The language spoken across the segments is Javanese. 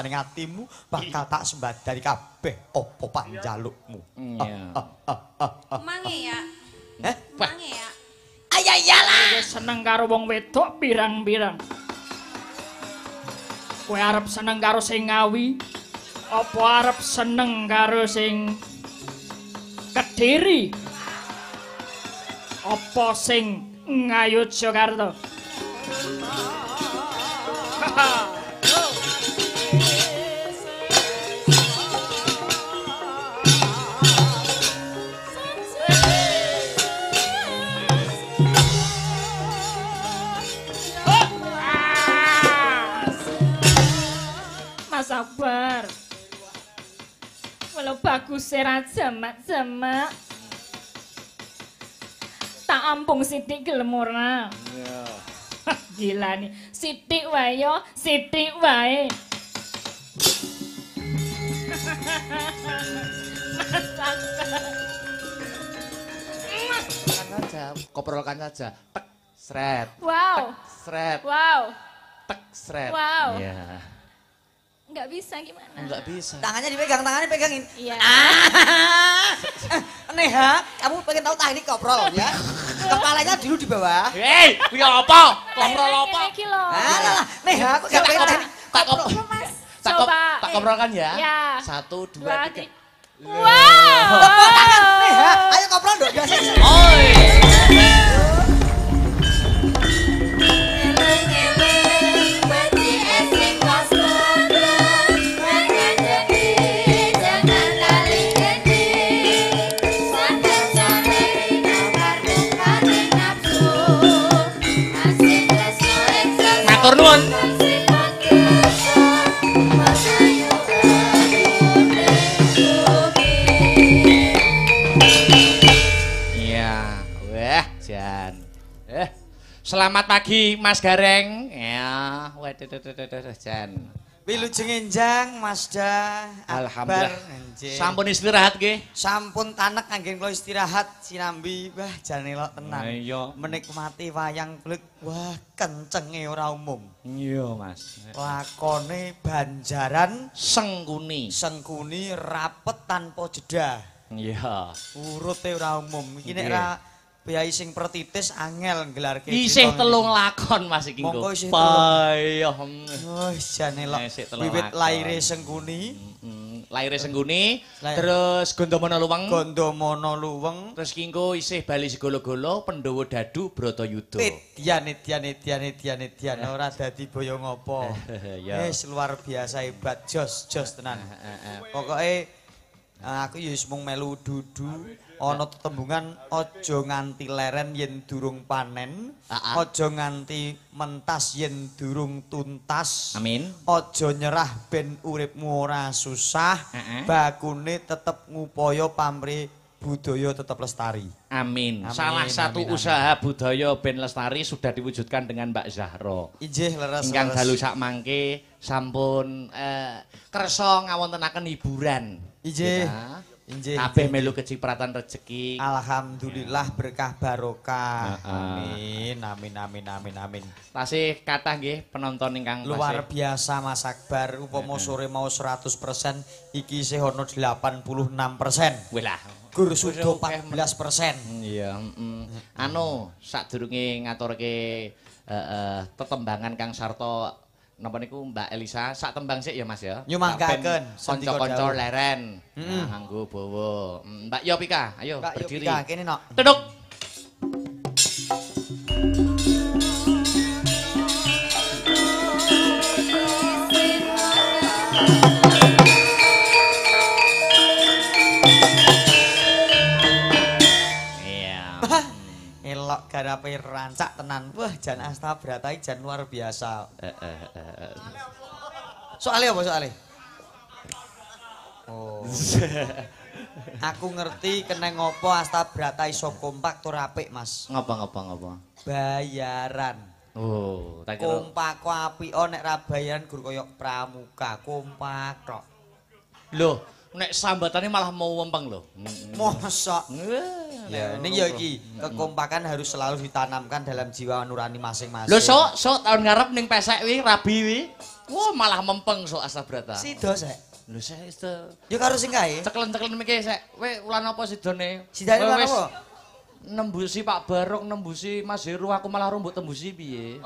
maring atimu bakal tak sembadani kabeh apa panjalukmu. Iya. Mange ya. Heh? Mange ya. Ayah iyalah. Kowe seneng karo wong wedok pirang-pirang. Kowe arep seneng karo sing ngawi? Apa arep seneng karo sing Kediri? Apa sing Ngayogyakarta? Mas sabar. Walau bagus serat jamak-jamak. Tak ampung Siti gelem ora. Gila nih, Siti wae yo, Siti wae. Kan saja, koprolkan saja. Tek, sret. Wow. Tek, sret. Wow. Tek, sret. Wow. Iya. Enggak bisa gimana? Enggak bisa. Tangannya dipegang, tangannya pegangin. Iya. Neha, kamu pengen tahu teknik koprol ya? Kepalanya dulu di bawah. Hei, kuwi apa? Koprol apa? Iki lho. Alah, Neha, aku gak pengen teknik Tak kop. Coba, Mas. Tak kop, Coba. tak koprolkan ya. Ya. 1, 2, 3. Dua, tiga. Wow. Neha, ayo koprol dong biasa. Matur nuwun. Iya, wah, Jan. Selamat pagi Mas Gareng. Ya, waduh, Jan. Wilujeng enjang Masda. Alhamdulillah. Anjing. Sampun istirahat nggih. Sampun tanek anggen kula istirahat sinambi. Wah, jan elok tenan. Iya. Menikmati wayang kulit. Wah, kencenge ora umum. Iya, Mas. Lakone Banjaran Sengkuni. Sengkuni rapet tanpa jeda. Iya. Urute ora umum. Iki nek Nggih. ra Biayi sing pertitis angel nggelarke. Isih telung lakon Mas iki Monggo engko. isih Payah. Oh, jan elok. Isih telung Wiwit lakon. laire Sengkuni, Laire Sengkuni, Lair- terus Gondomana Luweng. Gondomana Luweng, Terus kingko isih Bali Segolo-golo, Pandhawa Dadu, Bratayuda. Dian ora dadi boyo ngopo. Ya. Wis luar biasa hebat, jos tenan. Pokoke aku ya wis mung melu dudu. Ana tetembungan aja nganti leren yen durung panen, aja nganti mentas yen durung tuntas. Amin. Aja nyerah ben uripmu ora susah, bakune tetep ngupaya pamrih budaya tetep lestari. Amin. Amin, Salah satu amin, amin. usaha budaya Ben Lestari sudah diwujudkan dengan Mbak Zahro. Injih leres. Ingkang leres. dalu sak mangke sampun kersa ngawontenaken hiburan. Injih. Ya. Injih. Kabeh melu kecipratan rejeki. Alhamdulillah berkah barokah. Heeh. Amin. Tasih kathah nggih penonton ingkang Luar tasih. biasa Mas Akbar, upama sore mau 100%, iki isih ana 86%. Wih lah. Gur sudo 14%. Iya, anu sadurunge ngaturke tetembangan Kang Sarto napa niku Mbak Elisa, sak tembang sik ya Mas ya. Nyumanggaken, sendika kanca-kanca dawuh. leren. Nah, nganggo bawa. Mbak Yopika, ayo Kak, yuk berdiri. Pika, kene nok. Duduk. Iya. Elok garape rancak tenan. Wah, jan Astabratai jan luar biasa. Soale apa soale? Oh. Aku ngerti keneng ngopo Astabrata iso kompak tur apik, Mas. Ngapa? Bayaran. Oh, tak kira Kompak ku apik nek ra bayaran gur koyo pramuka, kompak tok. lho, nek sambatane malah mau wempeng lho. Mosok. Ya, ini ya iki, kekompakan harus selalu ditanamkan dalam jiwa nurani masing-masing. Lho sok tahun ngarep ning pesek wi rabi wi. Wah, malah mempeng sok Astabrata. Sido sek. Lho sek itu. Yo karo sing kae. Ceklen-ceklen miki sek. Kowe ulan apa sidone? Sidane ulan Wis apa? Nembusi Pak Barok, nembusi Mas Heru, aku malah rumbuk tembusi piye?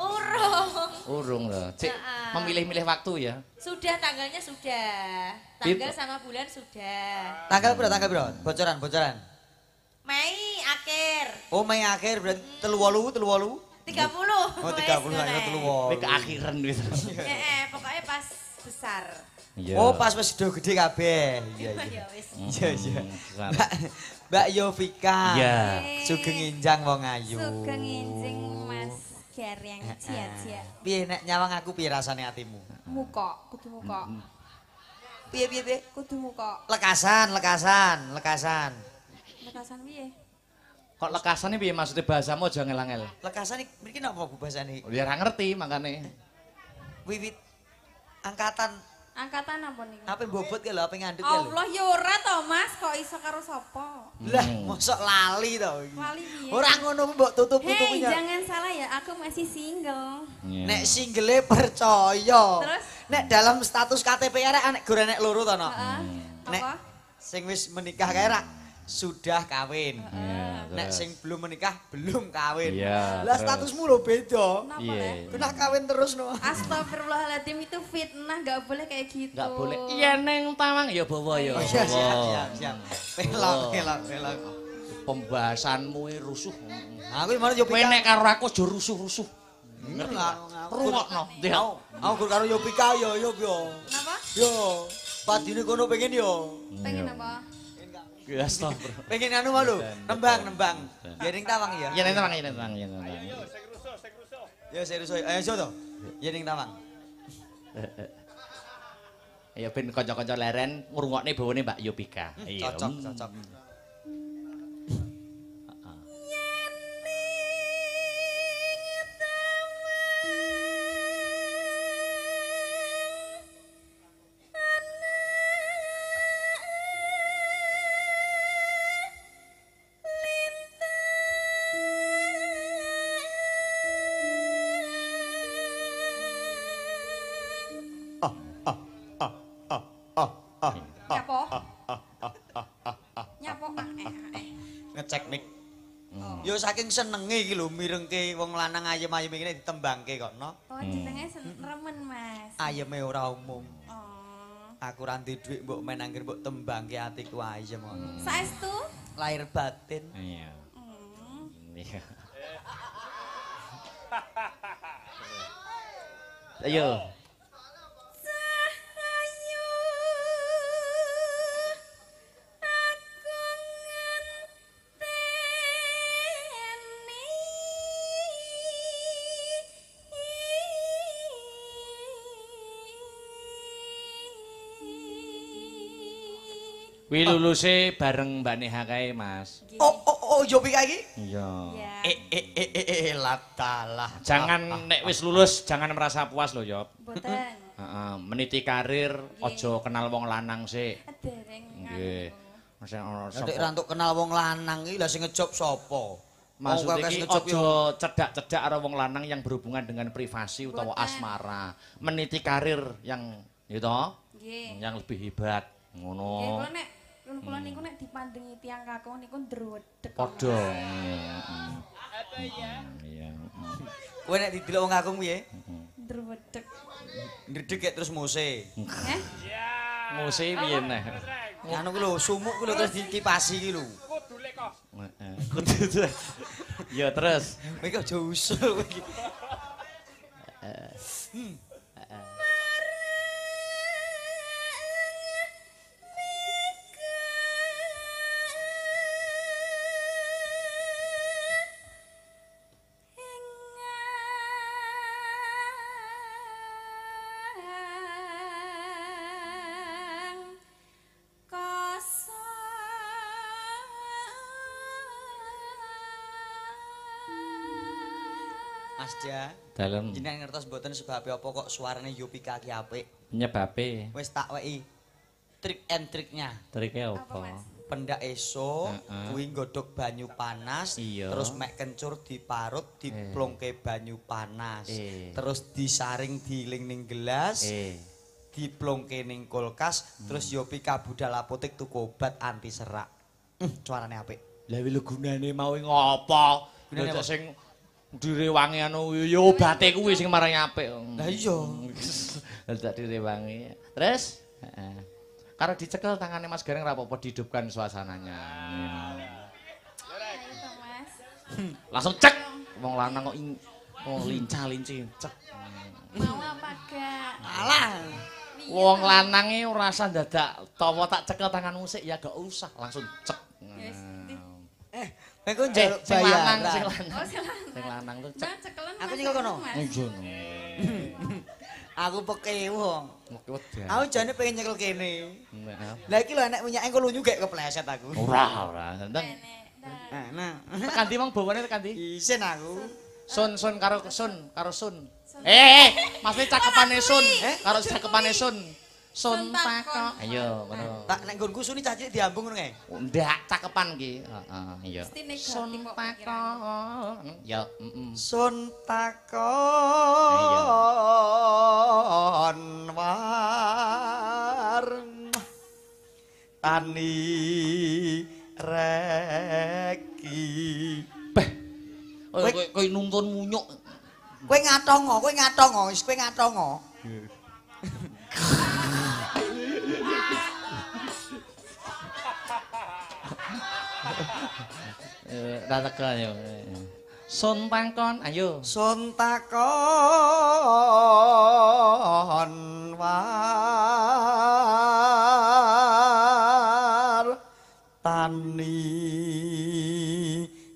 Urung lho. Cik, memilih-milih waktu ya. Sudah tanggalnya sudah. Tanggal sama bulan sudah. Tanggal piro? Bocoran. Mei akhir. Oh, Mei akhir berarti 38. 30. Oh, 30 akhir 38. Kowe keakhiran gitu. Pokoknya pas besar. Oh, pas wis gede kabeh. Iya. Ya wis. Iya. Mbak Yovika. Iya. Sugeng injang wong ayu. Sugeng injing Mas Gareng cia-cia. Piye nek nyawang aku piye rasane atimu? Muka, kudu muka. Piye? Kudu muka. Lekasan. Lekasan piye? Kok lekasane piye maksudnya bahasamu aja ngel-ngel. Lekasan mriki napa bu bahasane? Ya ora ngerti makane. Wiwit angkatan Angkatan apa niku? apa bobot ke lho, apa ngandut ke lho? Allah ya ora to Mas, kok iso karo sapa? Lah, mosok lali to iki. Lali piye? Ora ngono mbok tutup-tutupinya. Hei, jangan salah ya, aku masih single. Nek single percaya. Terus? Nek dalam status KTP arek anek gorenek loro to no. Nek Apa? sing wis menikah kae ra sudah kawin. Nek sing belum menikah belum kawin. Iya, Lah terus. statusmu lho beda. Kenapa Iya. Le? Kena kawin terus no. Astagfirullahaladzim itu fitnah, gak boleh kayak gitu. Enggak boleh. Iya neng tawang ya bawa ya. Oh, iya, bawa. siap. Pelok. Pembahasanmu rusuh. Aku mana yo Kowe pikir. nek karo aku aja rusuh-rusuh. Ngerti Ngerti. Rungokno. Aku karo yo pika yo. Kenapa? Yo, padine kono pengen yo. Pengen apa? Ya astagfirullah. Pengen anu malu, nembang. Ya ning tawang ya. Ya neng tawang, ya neng tawang. Ya serius. Ayo so to. Ya ning tawang. Ya ben kanca-kanca leren ngrungokne bawane Mbak Yopika. Iya. Cocok. Nyapo? Ngecek mic. Yo saking senenge iki lho mirengke wong lanang ayem-ayem iki ditembangke kok no. Oh, jenenge remen Mas. Ayeme ora umum. Oh. Aku ra ndek dhuwit mbok men anggere mbok tembangke atiku ayem ngono. Saestu? Lahir batin. Iya. Iya. Ayo. Kuwi luluse bareng Mbak Neha kae, Mas. Oh, yo pika iki? Iya. Ya. Latalah. Jangan nek wis lulus jangan merasa puas lho, Yop. Boten. Heeh, meniti karir aja kenal wong lanang sik. Dereng. Nggih. Mas ono Nek ra entuk kenal wong lanang iki lha sing ngejob sapa? Maksudnya iki aja cedak-cedak karo wong lanang yang berhubungan dengan privasi utawa asmara. Meniti karir yang gitu, Nggih. yang lebih hebat. Nggih, Ngono. kula nek kula niku nek dipandhengi tiyang kakung niku ndruwedeg. Padha. Iya. Iya. Kowe nek didelok wong kakung piye? Ndruwedeg. Ndredeg kayak terus muse. Heh? Nguse piye neh? Anu ku lho, sumuk ku lho terus dikipasi iki lho. Heeh. Kudu. Ya terus. Kowe iki aja usul kowe iki. Mas Dia, Dalem jenengan ngertos mboten sebab apa kok suarane Yopika ki apik. nyebabe Wis tak weki trik and triknya. trike Apa, apa? Mas? pendak esuk kuwi nggodhog banyu panas terus mek kencur diparut diplongke banyu panas terus disaring diiling ning gelas diplongke ning kulkas terus yo pika budal apotek tuku obat anti serak cuarane apik lha lho gunane mau ngopo gunane sing direwangi anu yo obate kuwi sing marai apik lah iya dadak direwangi terus heeh karo dicekel tangane Mas Gareng ra apa-apa dihidupkan suasananya. Langsung cek. Wong lanang kok lincah-linci cek. Mau apa gak? Alah. Wong lanange ora usah dadak tawa tak cekel tangan musik ya gak usah langsung cek. Kowe ku njaluk bayaran. Sing lanang tuh cek. Aku nyekel kono. Aku peke wong. Aku jane pengen nyekel kene. Lah iki lho enek minyake engko lunyu gek kepleset aku. Ora. Nah. Tekan ndi mong bawane tekan ndi? Isin aku. Sun karo sun. Maksudnya cakepane sun karo cakepane sun. Sun takok. Ayo ngono. Tak nek nggonku suni cah cilik diambung ngono kae. Ndak cakepan ki. Heeh, iya. Sun takok. Ya, Sun takon war tani reki. Beh. Kowe nuntun munyuk. Kowe ngatongo, wis kowe ngatongo. Ra tekan yo. Sun takon, ayo. Sun takon war tani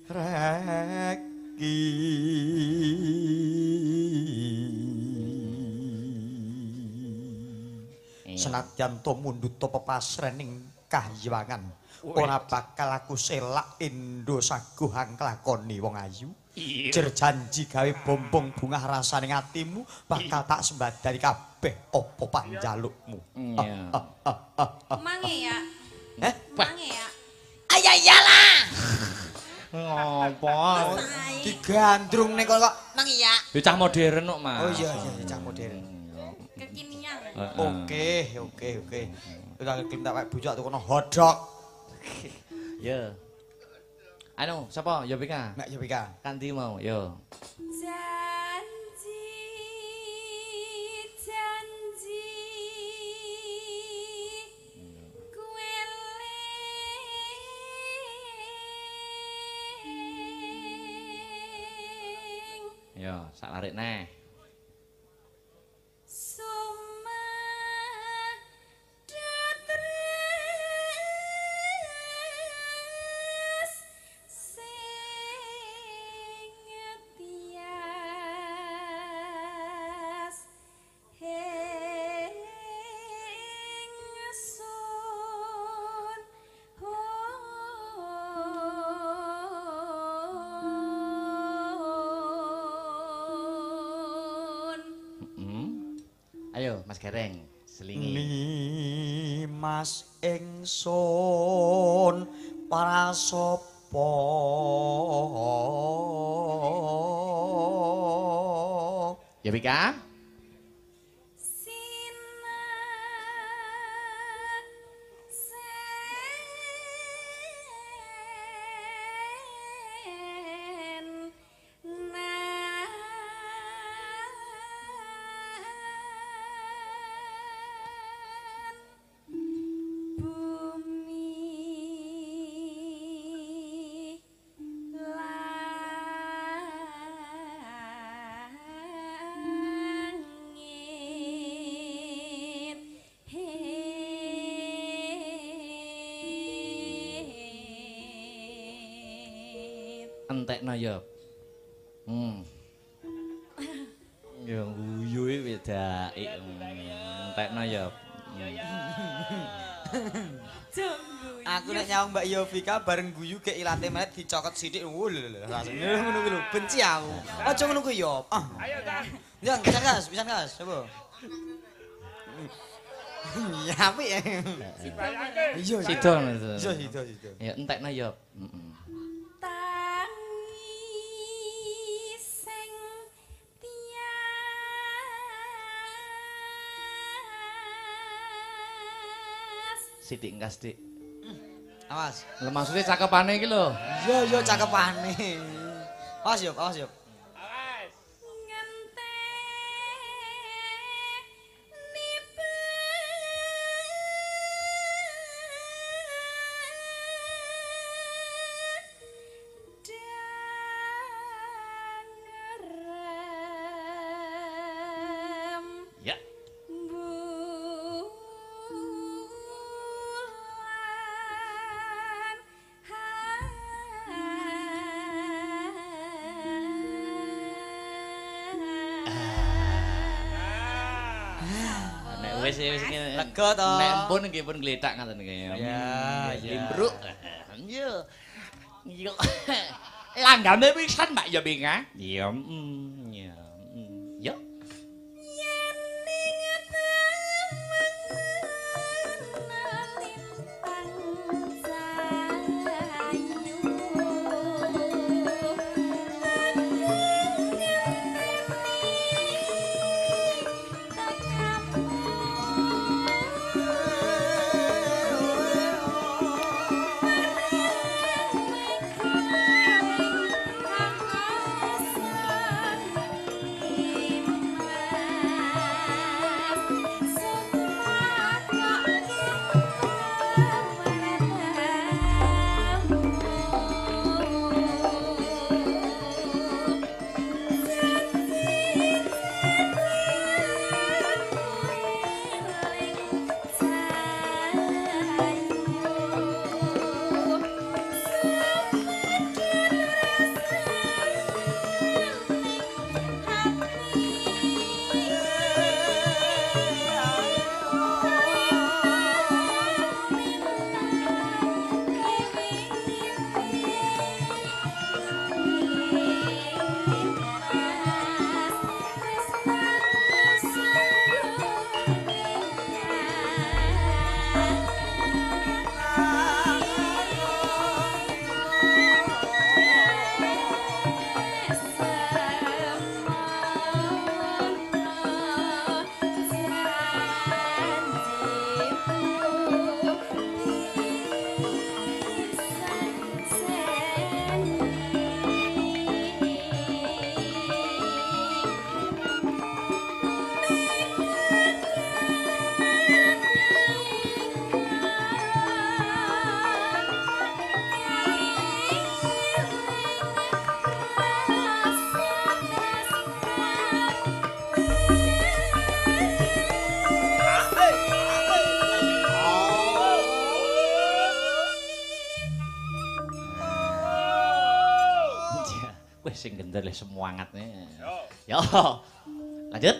reki. Senadyan to mundhut to pepasrening kahyangan ora bakal aku selak endo saguhang klakoni wong ayu jer janji gawe bombong bungah rasaning atimu bakal tak sembadani kabeh apa panjalukmu Mange ya. Mange ya. Ayayalah ngopo digandrung nek kok nang iya cah modern kok Mas oh iya cah modern Kekinian. oke udah kim tak wae bojok tukono hotdog ya anu sapa Yovika Mek Yovika kanthi mau yo Janji kueling yo sak larik neh Ayo Mas Gareng selingi Mas ingsun para sapa Yovika entekno ya. Ya guyu wedake. Entekno ya. Aku nek nyawang Mbak Yovika bareng guyu ke ilate melet dicokot sithik. Rasane ngono kuwi lho, benci aku. Aja ngono kuwi ya. Ayo ta. Ya, bisa gas. Coba. Ya apik. Iya. Sida. Iya, sida. Ya entekno ya. Sidik ngas, Dik. Awas. Lah maksudnya cakepane iki lho. Iya cakepane. Awas yo. Ya. Wis ngene. Lega to. Nek empun nggih pun gletak ngoten nggih. Ya. Limbruk. Yo. Yo. Langgame pisan Mbak ya Bing ah. Iya. Yo. Wis sing gender le semangatnya. Yo. Lanjut.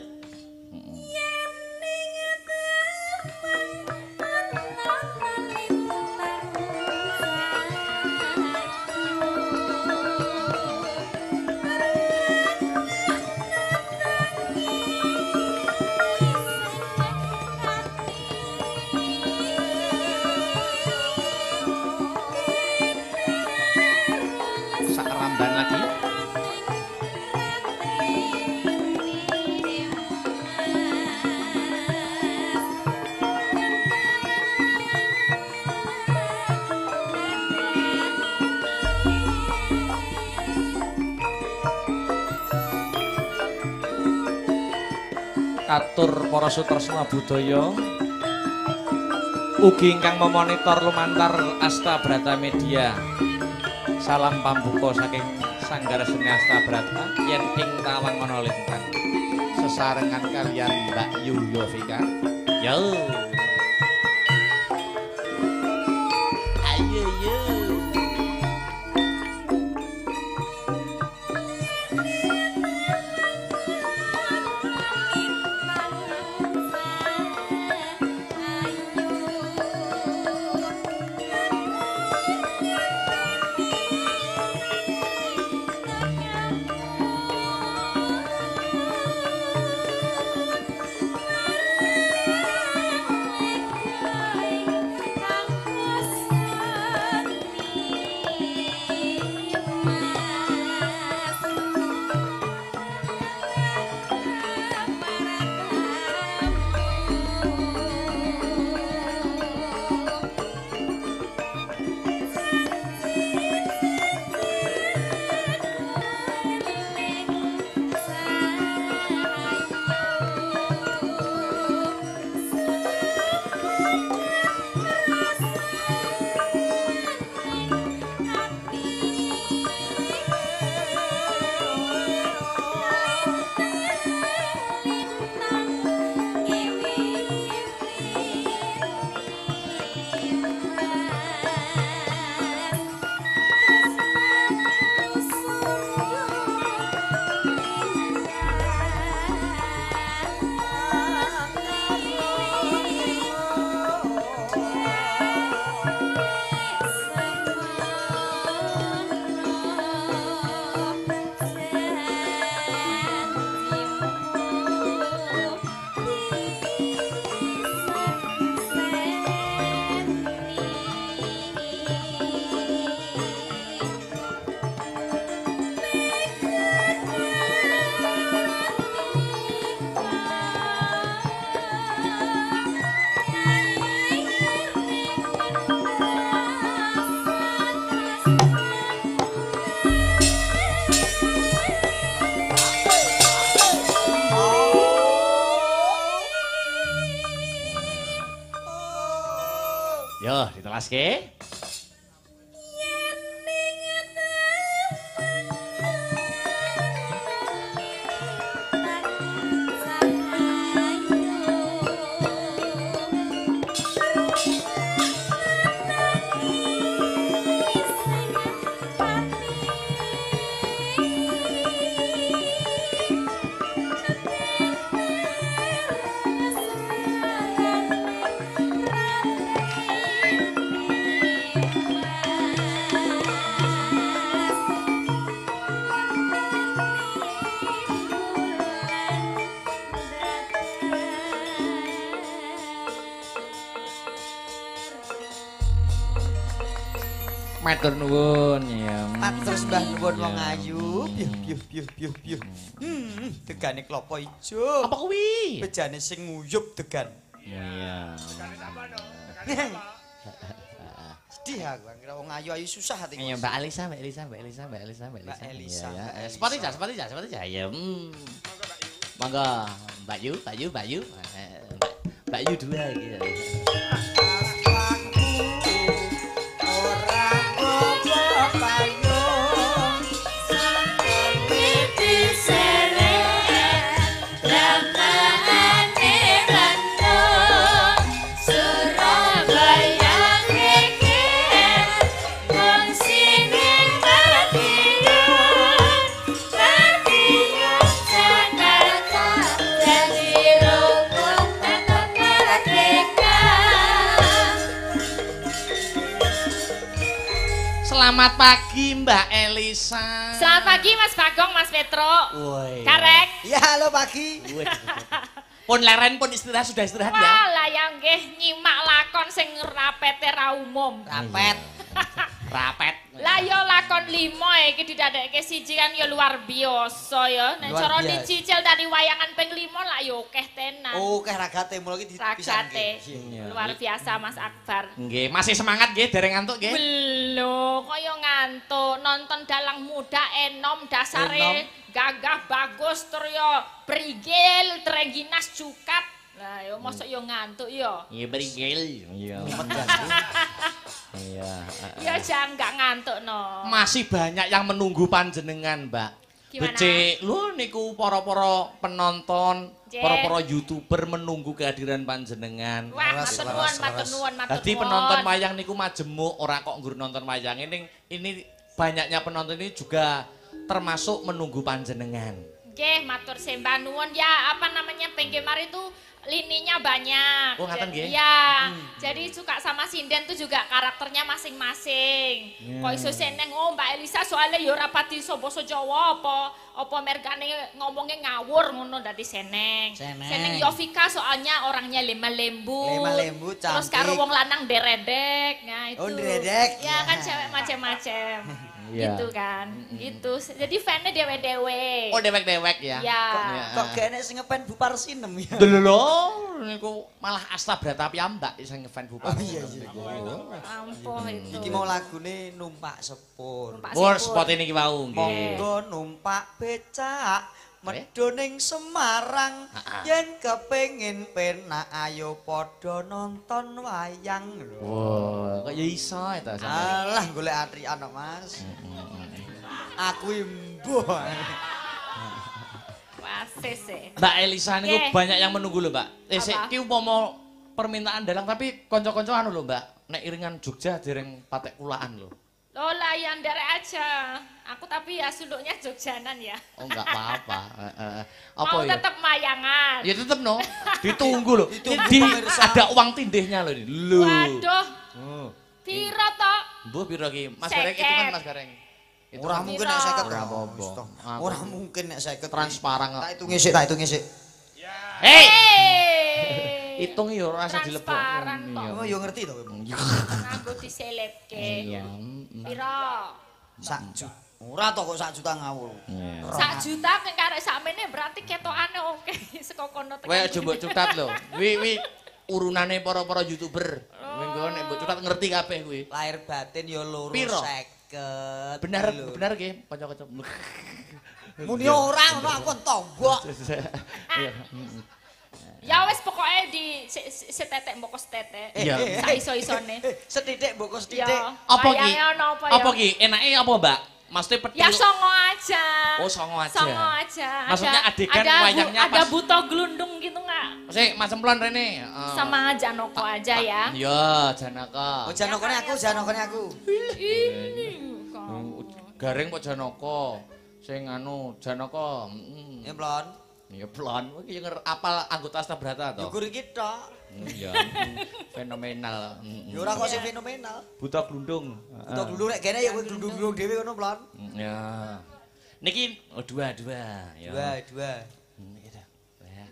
Sak ramban lagi. Katur para sutresna budaya ugi ingkang memonitor lumantar Asta Brata Media. Salam pambuka saking Sanggar Seni Asta Brata yen ing tawang ana lintang sesarengan kalian Mbak Yu Yovika. Yo. Ayo yo. Yo, ditelaske. Matur nuwun ya. Matur sembah nuwun wong ayu. Piuh. Degane klopo ijo. Apa kuwi? Bejane sing nguyup degan. Iya. Sedih aku, kira wong ayu-ayu susah hati. Iya, Mbak Elisa. Mbak Elisa. Sepati ja. Ya. Monggo, Mbak Yu. Mbak Yu dua gitu. Selamat pagi Mbak Elisa. Selamat pagi Mas Bagong, Mas Petro. Woi. Karek. Ya halo pagi. Pun leren pun istirahat sudah istirahat ya. Wah, lah yang nggih nyimak lakon sing rapete ra umum. Rapet. Rapet. Lah yo lakon 5 iki didadekke siji kan yo luar biasa ya. Nek Luar cara biasa. dicicil dari wayangan ping 5 lah yo akeh tenan. Oh, keh ragate mulo iki Ragate. Iya. Luar biasa Mas Akbar. Nggih, masih semangat nggih dereng ngantuk nggih. Belum, kaya ngantuk nonton Dalang Muda enom dasare gagah bagus tur yo brigil trengginas cukat. Lah yo mosok yo ngantuk yo. Iya berigel. Iya. Iya. Ya jangan gak ngantuk no. Masih banyak yang menunggu panjenengan, Mbak. Gimana? Becik, lu niku para-para penonton, Cek. para-para YouTuber menunggu kehadiran panjenengan. Wah, Leres, matur leres, nuwun. Jadi penonton wayang niku majemuk, ora kok nggur nonton wayang ini banyaknya penonton ini juga termasuk menunggu panjenengan. Nggih, matur sembah nuwun ya, apa namanya penggemar itu lininya banyak. Oh, ngaten nggih? Iya. Jadi suka sama sinden tuh juga karakternya masing-masing. Kok iso seneng Mbak Elisa soalnya ya ora pati basa Jawa apa mergane ngomongnya ngawur ngono dadi seneng. Seneng. Yovika soalnya orangnya lemah lembut. Lemah lembut, Terus cantik. karo wong lanang deredek. Nah, itu. Oh, deredek. Ya kan cewek macam-macam. Iya. Gitu kan. Gitu. Jadi fan-nya dewe-dewe. Oh, dewek-dewek ya. Iya. Kok gak enek sing ngepen Bupar Sinem ya. Lho, niku malah Asta Brata piyambak sing ngefan Bupati. Oh iya. Ampuh itu. Iki mau lagune numpak sepur. Numpak Pur sepur. spot ini ki wau nggih. Monggo numpak becak medho ning Semarang yen kepengin penak ayo padha nonton wayang. Wah, kok ya iso eta sampeyan. Alah golek atrian kok Mas. Aku imbuh. Wasis e. Mbak Elisa niku Nggih. banyak yang menunggu lho, Mbak. Sik Apa? ki umpama permintaan dalang tapi kanca-kanca anu lho, Mbak. Nek iringan Jogja dereng patek kulaan lho. Lola yang derek aja. Aku tapi ya suluknya Jogjanan ya. Oh, enggak apa-apa. Apa Mau ya? tetap mayangan. Ya tetep no. Ditunggu loh. Ditunggu, Di pemirsa. ada uang tindihnya loh ini. Lho. Waduh. Oh. Piro toh? Mbah piro ki? Mas Seket. Gareng itu kan Mas Gareng. Itu Ora kan mungkin nek 50. Ora apa-apa. Ora mungkin nek 50. transparan kok. Tak hitungi sik. Hei, Hey. hitung yo ora usah dilebok. Transparan kok. Oh yo ngerti to kowe. Nganggo diselepke. Iya. Piro? Sak juta. Ora to kok sak juta ngawur. Iya. 1 juta nek karek sakmene berarti ketokane oke saka kono tekan. Kowe aja mbok cutat lho. Wi urunane para-para YouTuber. Mengko nek mbok cutat ngerti kabeh kuwi. Lahir batin yo loro Piro? 50. Bener nggih kanca-kanca. Muni ora ngono aku tombok. Iya. Ya wis pokoke di setetek mboko setetek. Iya. Saiso-isone. Setitik mbok setitik. Ya. Apa ki? Wayange ono apa ya? Apa ki? Enake apa, Mbak? Maksudnya petil. Ya songo aja. Oh, songo aja. Songo aja. Maksudnya adegan ada wayangnya ada pas- buto glundung gitu nggak? Sik, Mas Semplon rene. Sama Janoko aja ya. Iya, Janaka. Oh, janokone aku. Ini kamu. Garing kok Janaka. Sing anu Janaka. Ya, Plon. Ya plon, iki apal anggota Astabrata to. Yukur iki tok. Iya. Fenomenal. Ya ora kok sing fenomenal. Buta glundung. Untuk dulu nek kene ya kowe glundung-glundung dhewe ngono, Plon. Ya. Niki dua. Ya. Dua. Gitu.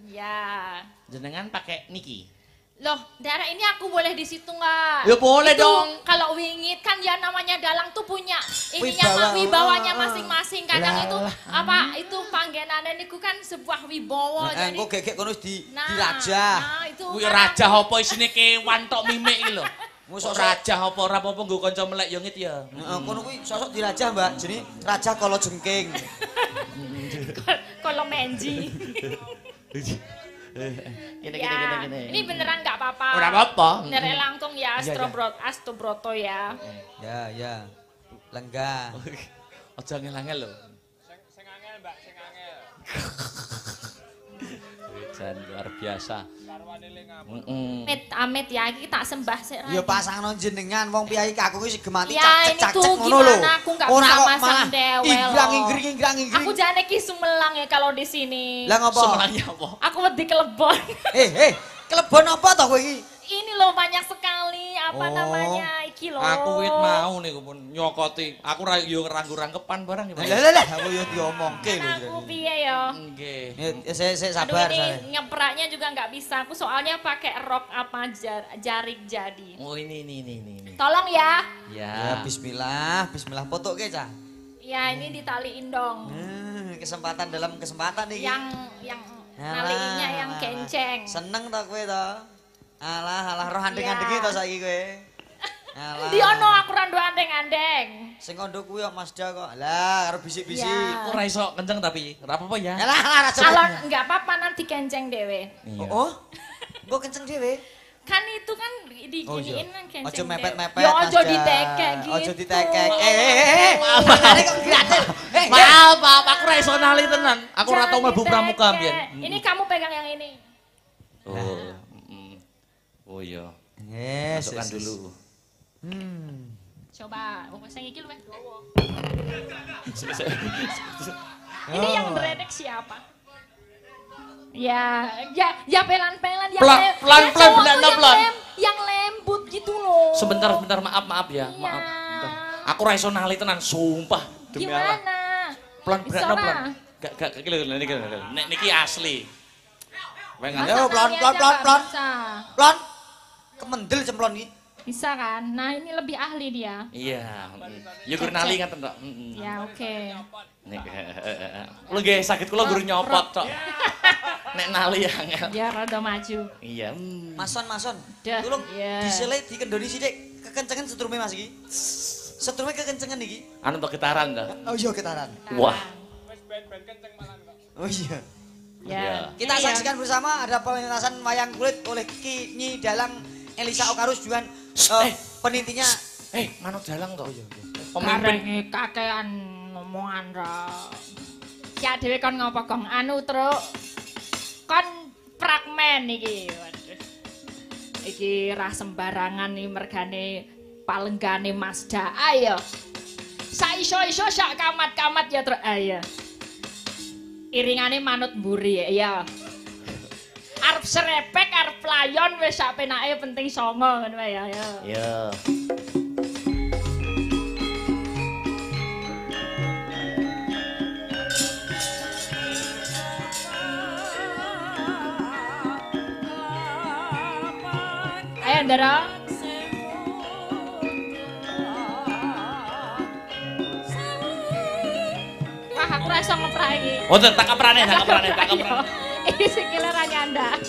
Ya. Jenengan pakai niki. Loh, daerah ini aku boleh di situ nggak? Ya boleh Itu, dong. Kalau wingit kan ya namanya dalang tuh punya Wibawa. wibawanya masing-masing. Kadang itu apa itu panggenane niku kan sebuah wibawa. Nah, Jadi engko gegek kono di nah, raja. Nah, itu Kuwi kadang- raja apa isine kewan tok mimik iki lho. Mosok Raja apa ora apa-apa nggo kanca melek yo ngit ya. Heeh, kono kuwi sosok di raja, Mbak. Jenenge Raja Kala Jengking. kalau menji. Gini. Ini beneran nggak apa-apa. Ora apa-apa. Nerek langkung ya Iya, Astobroto ya. Ya. Lenggah. Aja ngel-ngel lho. Sing angel, Mbak, sing angel. Jan luar biasa. Karwane ling ngapun. Amit ya, iki tak sembah sik. Ya pasangno jenengan wong piyai aku kuwi gemati Ya, ini cak-cak tuh ngono lho. gimana aku nggak Ora bisa kok masang malah dewel inggrang. Aku jane ki sumelang ya kalau di sini. Lah ngopo? Semelangnya apa? Aku wedi kelebon. Kelebon apa to kowe iki? Ini loh banyak sekali apa Oh. namanya iki loh. Aku wit mau niku pun nyokoti. Aku ra yo ranggu-rangkepan barang ya. Pak. Lah aku yo diomongke lho. Aku piye ya? Nggih. Saya Aduh sabar ini saya. ngepraknya juga nggak bisa. Aku soalnya pakai rok apa jarik jadi. Oh ini. Tolong ya. Ya Ya. bismillah potoke cah. Ya ini ditaliin dong. Kesempatan dalam kesempatan iki. Yang Alah, naliinnya yang alah. kenceng. Seneng to kowe to? Alah roh andeng-andenge to saiki kowe. Alah. Di ono aku randu andeng-andeng. Sing kondo kuwi kok Mazda kok. Lah karo bisik-bisik. Ya. Aku ra iso kenceng tapi ora apa-apa ya. Alah ra Kalau nggak apa-apa nanti kenceng dewe. Iya. Oh. Mbok kenceng dhewe. Kan itu kan diginiin kan kenceng. Ojo dewe. mepet-mepet. Ya ojo Mazda. ditekek gitu. Ojo ditekek. Makane kok gratis. Maaf, aku ra iso nali tenan. Aku ora tau Jangan mlebu pramuka ditekek. mbiyen. Ini kamu pegang yang ini. Oh. Oh iya. Yes. Masukkan dulu. Coba, sing iki luwih dawa. Ini yang beredek siapa? Ya pelan-pelan yang Pelan-pelan, pelan. Yang lembut gitu loh. Sebentar, maaf ya. Iya. Maaf. Bentar. Aku ra iso nali tenan, sumpah. Demi Allah. Gimana? Pelan, Bisa pelan. lah. Gak niki. Nek niki asli. Wengan. Yo, Masa plon. kali aja nggak bisa? Plon. Kemendel cemplon iki. Bisa kan? Nah ini lebih ahli dia. Iya. Ya gur nali ngaten tok. Ya oke. Nek kula nggih saged kula guru nyopot tok. Nek nali angel. Dia rada maju. Iya. Mason. Dah, Tolong iya. disele dikendoni sithik. Kekencengan setrume Mas iki. Setrume kekencengan iki. Anu tok getaran ta. Oh iya getaran. Wah. Wis ben kenceng malan kok. Oh iya. Ya. Kita Ini ya. saksikan bersama ada pementasan wayang kulit oleh Ki Nyi Dalang Elisa Okarus dengan penintinya. Manut dalang tok. Pemimpin kakean ngomongan ra. Ya dhewe kon ngopo gong anu truk. Kon fragmen iki. Waduh. Iki ra sembarangan iki mergane palenggane Mazda. Ayo. Saiso-iso sak kamat-kamat ya truk. Ayo. Iringane manut mburi ya. Arep serepek, arep playon wis sak penake penting songo ngono wae ya. Ya. Ayo Ndara. Wah, aku ra iso ngeprak iki. Oh, tak kaprane. Iki sikile ra nyandak.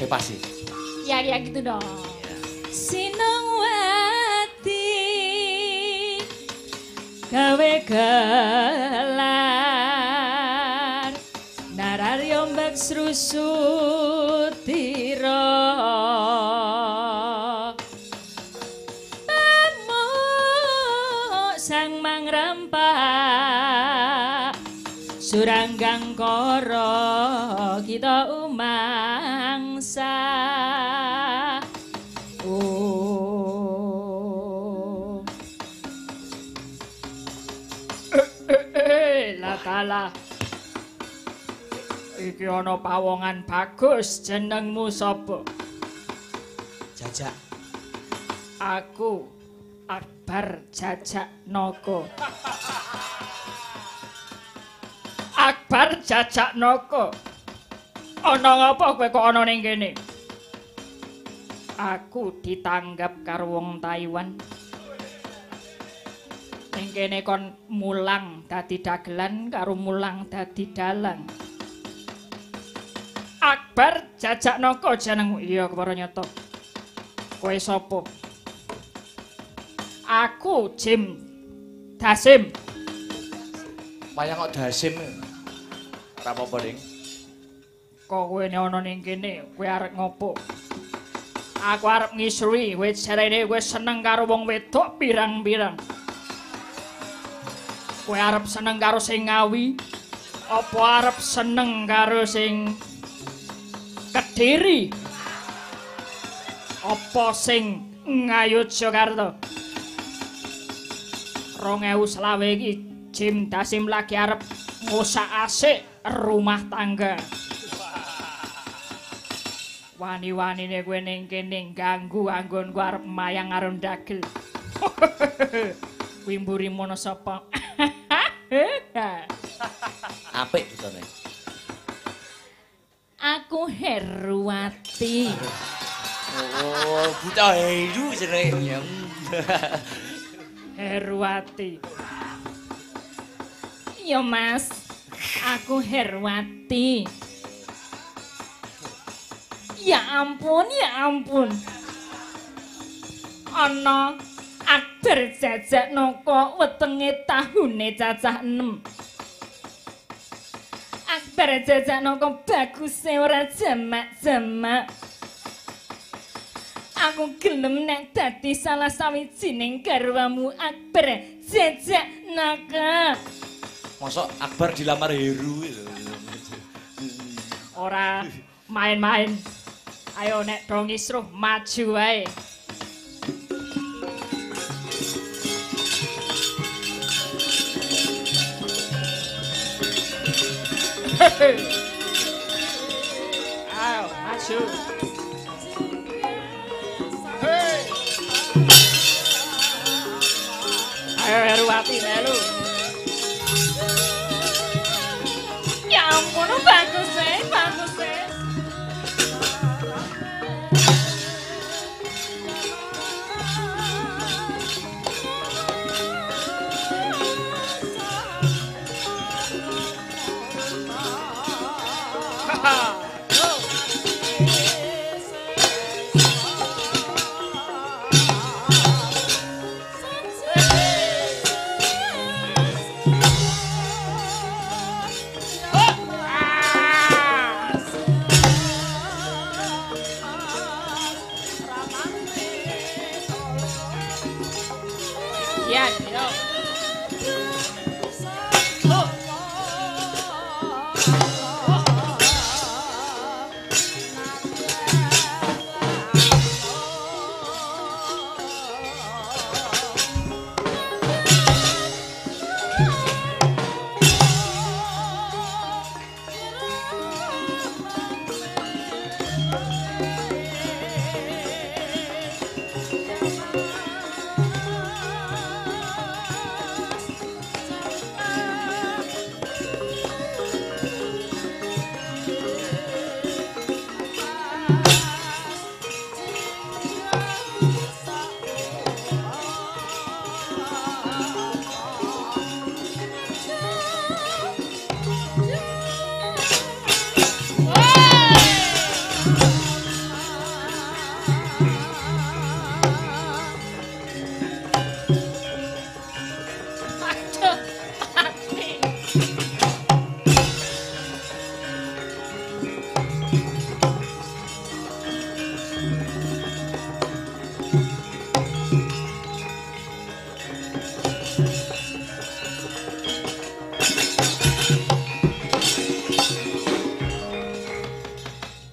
Pasti. Ya gitu dong. Sinengwati gawe gelar nararyo mbak srusutira pamuk sang mangrempak suranggang koro kita umangsa Lakala iki ana pawongan bagus jenengmu sapa? Jajak. Aku Akbar Jajak Noko. Akbar Jajak Noko. Ana ngapa kowe kok ana ning kene? Aku ditanggap karo wong Taiwan. Ning kene kon mulang dadi dagelan karo mulang dadi dalang. Akbar Jajak Noko jenengmu. Iya kepara nyata. Kowe sapa? Aku Jim Dasim. Wayang kok Dasim. Ora apa-apa, Ding. Kok kowe ana ning kene, kowe arep ngopo? Aku arep ngisrui, kowe jarene kowe seneng karo wong wedok pirang-pirang. Kowe arep seneng karo sing ngawi? Apa arep seneng karo sing Kediri? Apa sing Ngayogyakarta? 2025 iki Jim Dasim lagi arep ngosak asik rumah tangga. Wani-wanine kowe ning kene ganggu anggonku arep mayang karo ndagel. Kuwi mburi mono sapa? Apik tutune. Aku Herwati. Oh, buta Heru jenenge. Herwati. Yo Mas, aku Herwati. Ya ampun, ya ampun. Ana Akbar Jajak Noko wetenge tahune cacah 6. Akbar Jajak Noko baguse ora jamak-jamak. Aku gelem nek dadi salah sawijining garwamu Akbar Jajak Noko. Mosok Akbar dilamar Heru lho. Ora main-main. Ayo nek do ngisruh maju wae. Ayo maju. Hey. Ayo Herwati melu. Ya ampun bagus bagus. Iya, yo. Aduh, mati.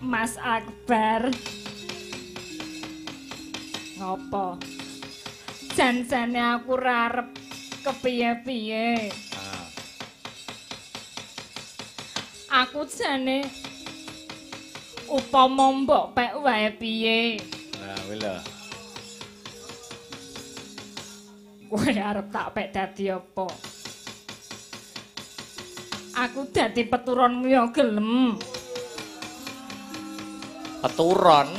Mas Akbar. Ngopo? Jan-jane aku rarep kepiye-piye. Aku jane upama mbok pek wae piye. Nah, wis lho. Kowe arep tak pek dadi apa? Aku dadi peturonmu ya gelem. Peturon.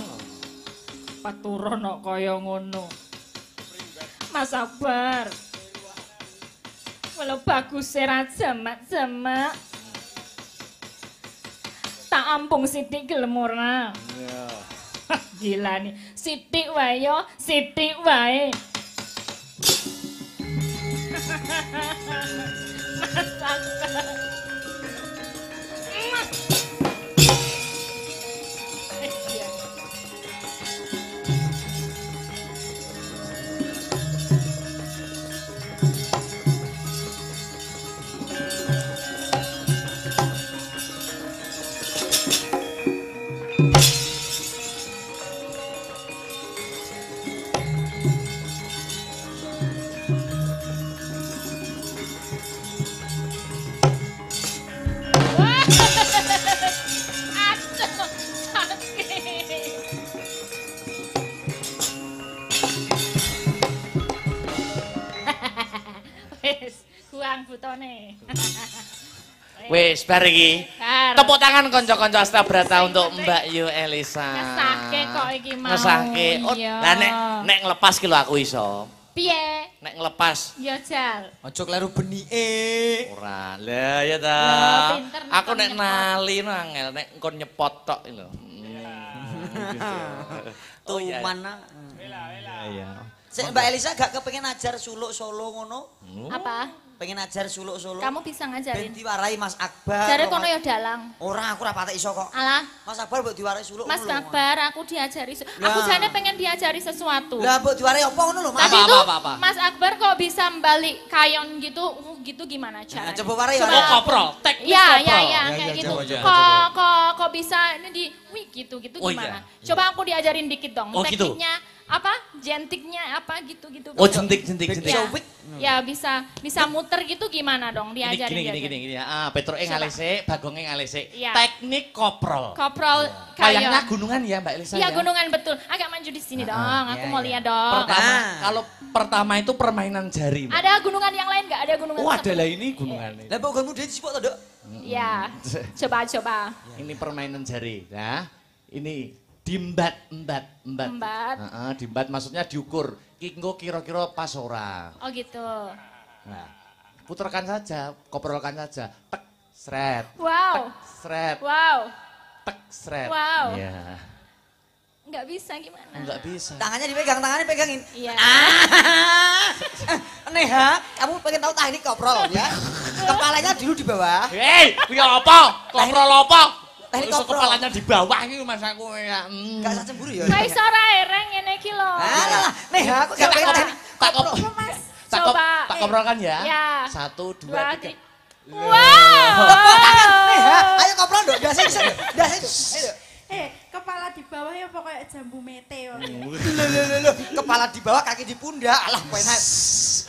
Peturon kok kaya ngono. Mas Akbar. Walau bagus ra jamak-jamak. Tak ampung sithik gelem ora. Iya. Gila nih, sithik wae yo, sithik wae. Mas Akbar. Iya. Aduh, sakit. Wis, buang butone. Wis bar iki. Bar. Tepuk tangan kanca-kanca Astabrata untuk Mbak Yu Elisa. Ngesake kok iki mau. Ngesake. Oh, Iya. lah nek ngelepas ki lho aku iso. Piye? Nek ngelepas Ya Jal. Ojo kleru benike. ora. Lah ya ta. Lah, pinter nek Aku nek nyepot. nali no angel nek engko nyepot tok iki lho. Oh, iya. Mana? Iya. Sik Mbak Elisa gak kepengen ajar suluk solo ngono? Apa? Pengen ajar suluk solo? Kamu bisa Ben ngajarin? diwarai Mas Akbar. Jare kono ya dalang. Ora, aku ora patek iso kok. Alah, Mas Akbar mbok diwarai suluk Mas ngono lho. Akbar, aku diajari. Aku Lah. jane pengen diajari sesuatu. Lah mbok diwarai apa ngono lho, Mas? Tadi Apa, tuh apa, apa? Mas Akbar kok bisa balik kayon gitu, gitu gimana Nah, caranya? coba warai Coba. Oh, koprol, teknik Ya, koprol. ya, ya, Ya, kayak ya, gitu. coba, coba, Kok bisa ini di, wih gitu Oh, gimana? iya. Coba aku diajarin dikit dong. Oh, gitu. Tekniknya apa? Jentiknya apa gitu. Oh, jentik. Ya, ya bisa muter gitu gimana dong diajarin. Gini. Ah, Petroke Coba. ngalese, Bagonge ngalese. Iya. Teknik koprol. Koprol Kayaknya kayon. gunungan ya Mbak Elisa Iya ya? gunungan betul. Agak maju di sini dong. Aku iya, mau iya. lihat dong. Pertama, Ah. kalau pertama itu permainan jari. Mbak. Ada gunungan yang lain nggak? Ada gunungan. Oh, ada seperti- lah ini gunungan ini. Lah mbok gonmu dhewe disipok to, Dok? Ya, coba. Ini permainan jari. Nah, ini dimbat. Embat. Heeh, dimbat maksudnya diukur. Kinggo kira-kira pas ora. Oh gitu. Nah, putarkan saja, koprolkan saja. Tek, sret. Wow, Sret, wow. tek, sret. Wow. Iya. Nggak bisa gimana? Enggak bisa. Tangannya dipegang, tangannya pegangin. Iya. Neha, kamu pengen tahu teknik koprol ya? Kepalanya dulu di bawah. Hei, kuwi apa? Koprol apa? Teknik Iso koprol. kepalanya di bawah iki Mas aku ya. Gak usah cemburu ya. Nggak iso ra ereng ngene iki lho. Alah, Neha, aku gak pengen teknik Tak koprol. koprol. Mas. Coba. Tak koprolkan ya. Ya. 1, 2, 3. Wow. Ayo koprol dong, dasin. Ayo. Kepala di bawah ya pokoknya jambu mete. Loh, kepala di bawah, kaki di pundak. Alah, penak.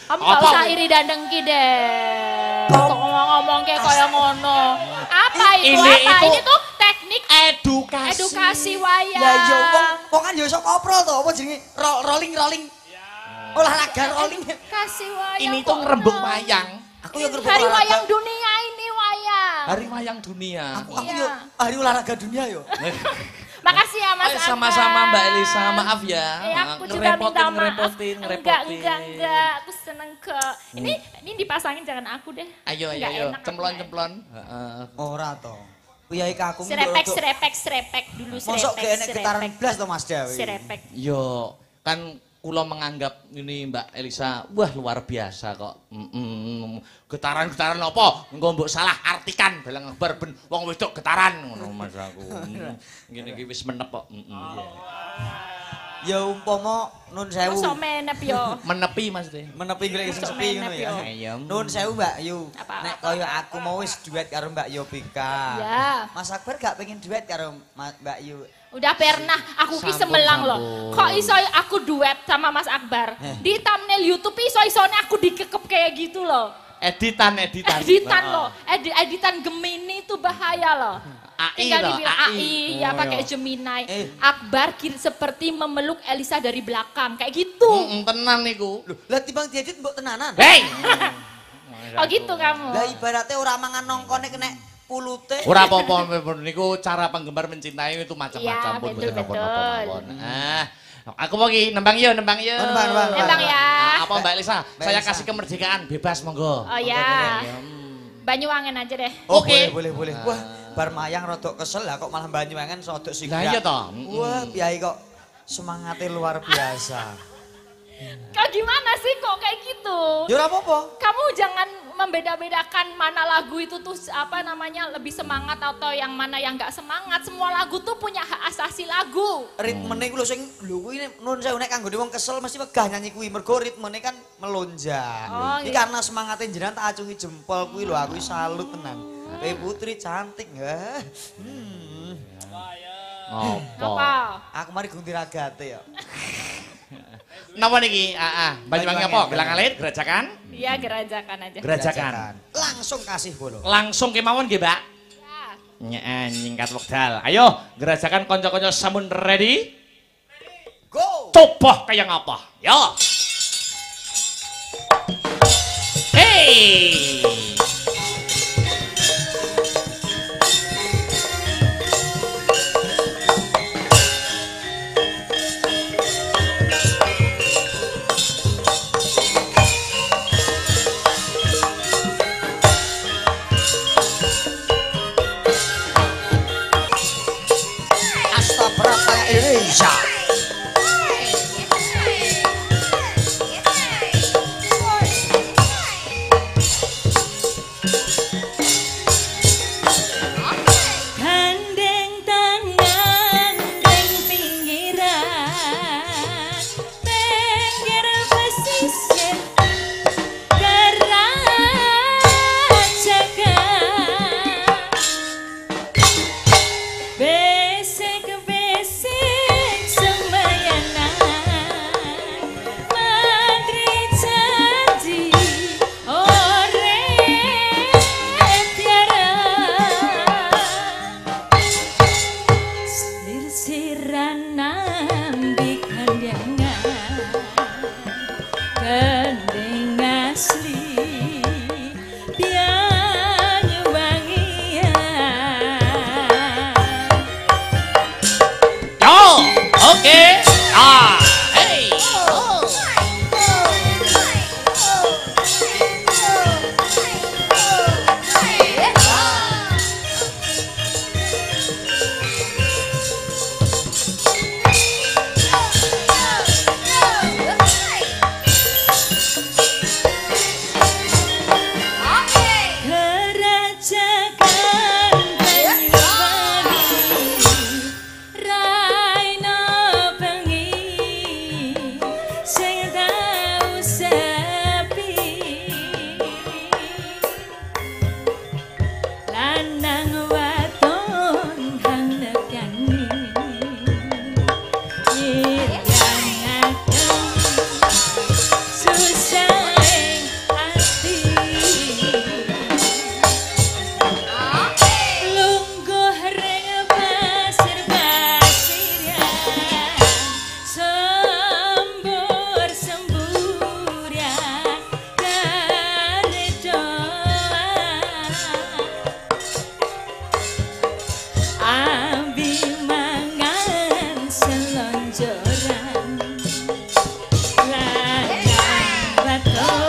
Kamu gak usah iri dan dengki deh. Kok ngomong kayak kaya ngono. Apa itu? Ini tuh teknik edukasi wayang. Lah yo wong kan yo iso koprol to, apa jenenge? Rolling. Olahraga rolling. Kasih wayang. Ini tuh ngerembug wayang. Aku yo ngerembug Hari olahraga. wayang dunia ini wayang. Hari wayang dunia. Aku Iya. yo hari olahraga dunia yo. Makasih ya Mas Akbar. Sama-sama Mbak Elisa, maaf ya. Aku juga minta maaf. Ngerepotin. Enggak. Aku seneng kok. Ini dipasangin jangan aku deh. Ayo. Nggak enak aku Cemplon. Ora to. Kuyai kakung Serepek dulu serepek. mosok ge enek getaran blas to Mas Dewi. Serepek. Yo, kan kula menganggap ini Mbak Elisa, wah luar biasa kok. Getaran apa? Engko mbok salah artikan dalang kabar ben wong wedok getaran ngono Mas aku. Ngene iki wis menep kok. Ya umpama nun sewu. Mosok menep yo. Menepi Mas De. Menepi golek sing Masuk sepi ngono menep ya. yo. Iya. Nun sewu Mbak Yu. Apa? Nek kaya aku mau wis duet karo Mbak Yovika. Ya. Mas Akbar gak pengen duet karo Mbak Yu. Udah pernah aku ki Sampun, semelang loh. sampun. Kok iso aku duet sama Mas Akbar? Di thumbnail YouTube iso-isone aku dikekep kayak gitu loh. Editan. Editan loh. Editan Gemini itu bahaya loh. AI Tinggal loh, dibilang AI. AI, ya Oh, pakai iya. Gemini. Akbar Seperti memeluk Elisa dari belakang kayak gitu. Tenan niku. Loh, lah timbang diedit mbok tenanan. Hei. Oh gitu kamu. Lah ibaratnya ora mangan nongkone kena pulute. Ora apa-apa niku cara penggemar mencintai itu macam-macam Iya, pun betul, boten betul. apa-apa mawon. Aku mau ki nembang yo. Oh, nembang. Nembang ya. Apa Mbak Elisa? Mbak Saya Elisa. kasih kemerdekaan bebas monggo. Oh ya. Banyuwangen aja deh. Oh, Oke. boleh. Wah, bar mayang rodok kesel lah kok malah Banyuwangen rodok sigrak. Lah iya toh. Wah, piyai kok semangatnya luar biasa. Kau gimana sih kok kayak gitu? Ya ora apa-apa. Kamu jangan membeda-bedakan mana lagu itu tuh apa namanya lebih semangat atau yang mana yang nggak semangat. Semua lagu tuh punya hak asasi lagu. Ritmene ku lho sing lho kuwi nun sewu nek kanggo wong kesel mesti wegah nyanyi kuwi mergo ritmene kan melonjak. Oh, Iki iya. karena semangatnya jenengan tak acungi jempol kuwi lho aku salut tenan. Putri cantik ya. Apa? Apa? Aku mari gunti ragate ya. Napa niki? Banyuwangi apa? Gelang alit, gerajakan? Iya gerajakan aja. Gerajakan. Langsung kasih bolo. Langsung kemawon nggih, Mbak. Ya. Nyingkat wekdal. Ayo, gerajakan kanca-kanca sampun ready? Go. Coba kayak ngapa? Yo. Hey. Asta Prata Indonesia. panjoran lanang baton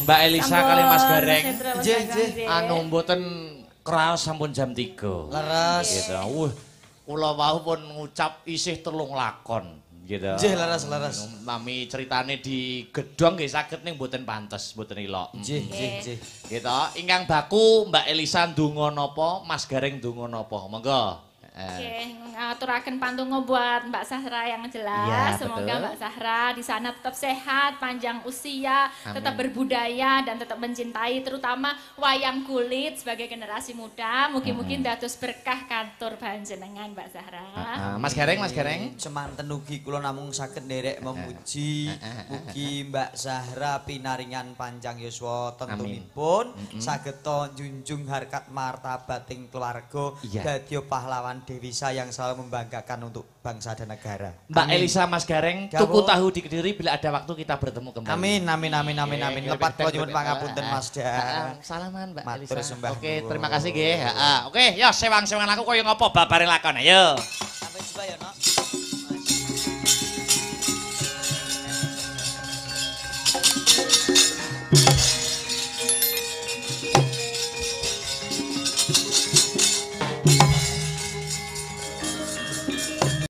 Mbak Elisa kali Mas Gareng. Nggih. Anu mboten kraos sampun jam 3. Leres. Gitu. Kula wau pun ngucap isih 3 lakon gitu. Nggih, leres. Nami ceritane di gedhong nggih saged ning mboten pantes, mboten ilok. Nggih. Gitu. Ingkang baku Mbak Elisa ndonga napa, Mas Gareng ndonga napa? Monggo. Oke, ngaturaken pantungo buat Mbak Sahra yang jelas. Ya, Semoga betul. Mbak Sahra di sana tetap sehat, panjang usia, tetap berbudaya dan tetap mencintai terutama wayang kulit sebagai generasi muda. Mungkin dados berkah kantor panjenengan Mbak Sahra. Mas Gareng. Semanten ugi kula namung saged nderek memuji mugi Mbak Zahra pinaringan panjang yuswa tentunipun saged njunjung harkat martabating keluarga dadi pahlawan devisa yang selalu membanggakan untuk bangsa dan negara. Mbak Elisa, Mas Gareng, tuku tahu di Kediri bila ada waktu kita bertemu kembali. Amin. Lepat kula nyuwun pangapunten Mas Dan. Salaman Mbak Matur Elisa. sembah Oke, nuwun. terima kasih nggih. Oke, ya sewang-sewangan aku koyo ngopo babare lakon. Ayo.